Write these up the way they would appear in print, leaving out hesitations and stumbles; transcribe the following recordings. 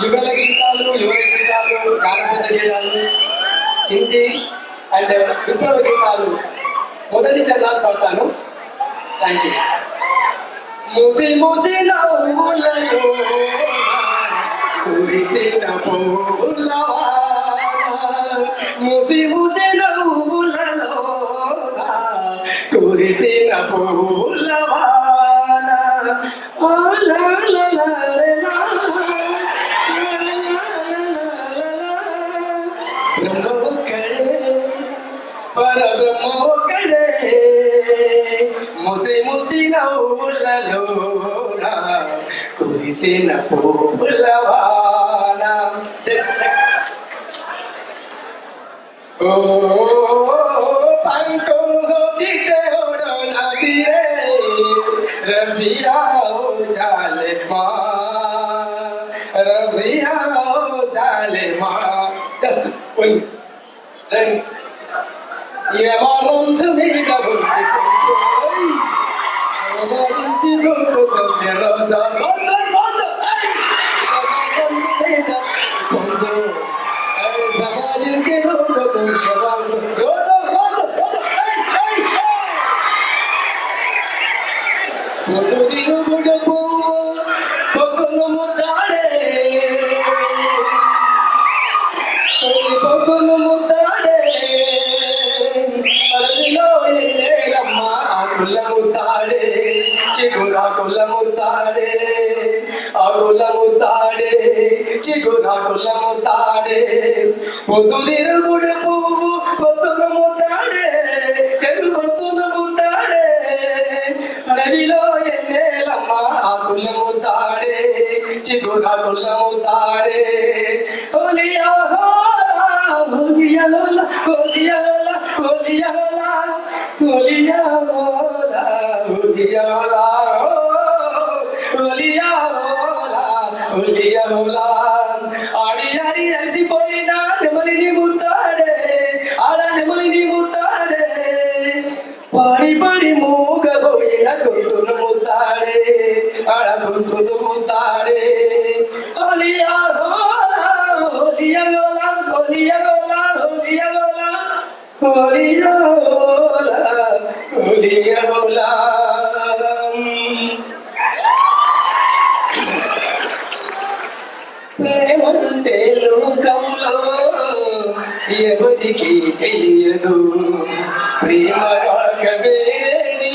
యుగల గీతాలు, యువ గీతాలు, జానపద గీతాలు, హిందీ అండ్ విప్లవ గీతాలు మొదటి చరణాలు పాడతాను. Thank you. మూసి మూసి నవ్వులలో కురిసిన పూలవాన, మూసి మూసి నవ్వులలో కురిసిన పూలవాన, బ్రహ్మ ఒక్కడే, పరబ్రహ్మ ఒక్కడే, ముసి ముసి నవ్వులలోన కురిసిన పూలవాన. ఓ పంకో దితే ఓడోనా దిరే రజియా ఓ జాలిమా, రజియా ఓ జాలిమా. జస్ట్ వన్ రెండు ఏమానందు మీద ఉంది కొంచెం దూకుతుంది రోజా రోజా రోజా మీద కొంచెం జమాయించి దూకుతుంది రోజు రోజు రోజు రోజు పొద్దు తిరుగుడుకు పొద్దును ముద్దాడే, పొద్దును ముద్దాడే, అడవిలో ఎన్నేలమ్మ ఆకుల ముద్దాడే, చిగురాకుల ముద్దాడే, ఆకుల ముద్దాడే, చిగురాకుల ముద్దాడే, పొద్దు తిరుగుడు పువ్వు పొద్దును ముద్దాడే, చెడు పొద్దును ముద్దాడే, అడవిలో ఎన్నేలమ్మ ఆకుల ముద్దాడే, చిగురాకుల ముద్దాడే. హోలియా హోలా హోలియాలోలా హోలియాలోలా హోలియాలోలా హోలియాలోలా హోలియాలోలా హోలియాలోలా హోలియాలోలా. ఆడి ఆడి అలసిపోయిన నెమలిని ముద్దాడే, ఆడ నెమలిని ముద్దాడే, పాడి పాడి మూగబోయిన గొంతును ముద్దాడే, ఆడ గొంతును ముద్దాడే. హోలియా హోలా హోలియాలోలా హోలియాలోలా హోలియాలోలా హోలియాలోలా హోలియాలోలా. ప్రేమంటే లోకంలో ఎవరికి తెలియదు, ప్రేమ కాక వేరేది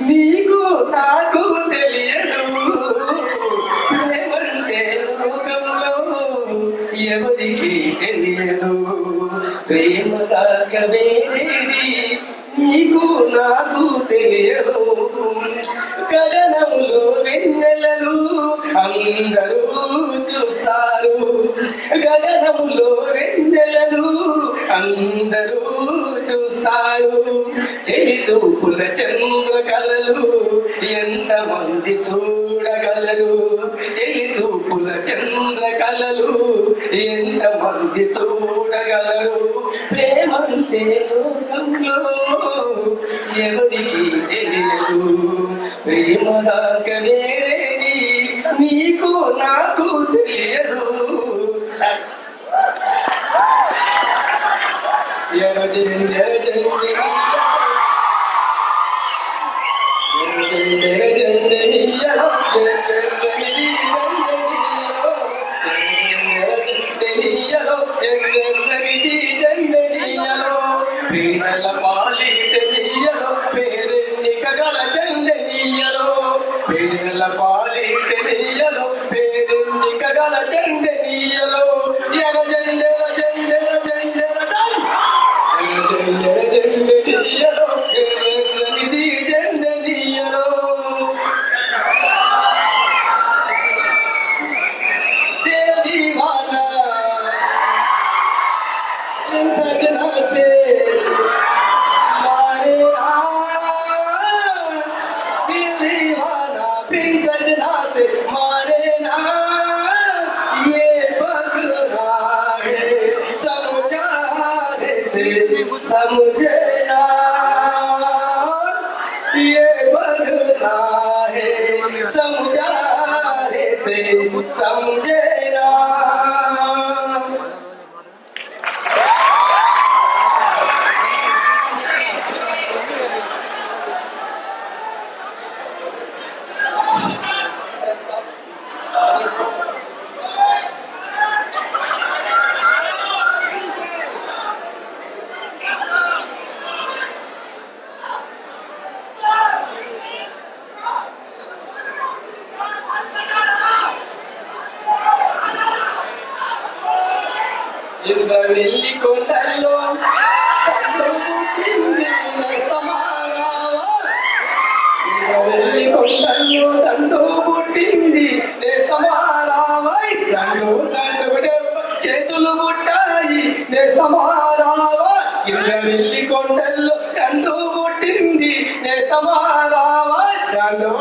నీకు నాకు తెలియదు. ప్రేమంటే లోకంలో ఎవరికి తెలియదు, ప్రేమ కాక వేరేది నీకు నాకు తెలియదు. గగనములో వెన్నెలలు అందరూ చూస్తారు, గగనములో వెన్నెలలు అందరూ చూస్తారు. చెలి చూపుల చంద్రకళలు ఎంతమంది చూడగలరు, చెలి చూపుల చంద్రకళలు ఎంతమంది చూడగలరు. ప్రేమంటే లోకంలో ఎవరికి తెలియదు, ప్రేమ దాక వేరేది నీకు నాకు తెలియదు. పేదల పాలిట నీయలో పేరెన్నికగల జెండెనీయలో, పేదల పాలిట నీయలో పేరెన్నికగల జెండెనీయలో. ఎగ జెండెర జెండెర జెండెర జెండెర జెండెనీయలో ఎర్రనిది జెండెనీయలో. दिल दीवाना इन सजना से मारे दिल दीवाना बिन सजना से मारे ना, ये बगना है समझाने से समझे ना, ये बगना है समझाने से समझे ना. వెళ్ళి కొండల్లో పుట్టింది నేస్తమారావా వెళ్ళి కొండల్లో దండు పుట్టింది నేస్తమారావా దండు చేతులు పుట్టాయి నేస్తమారావా వెళ్ళి కొండల్లో దండు పుట్టింది నేస్తమారావా దండు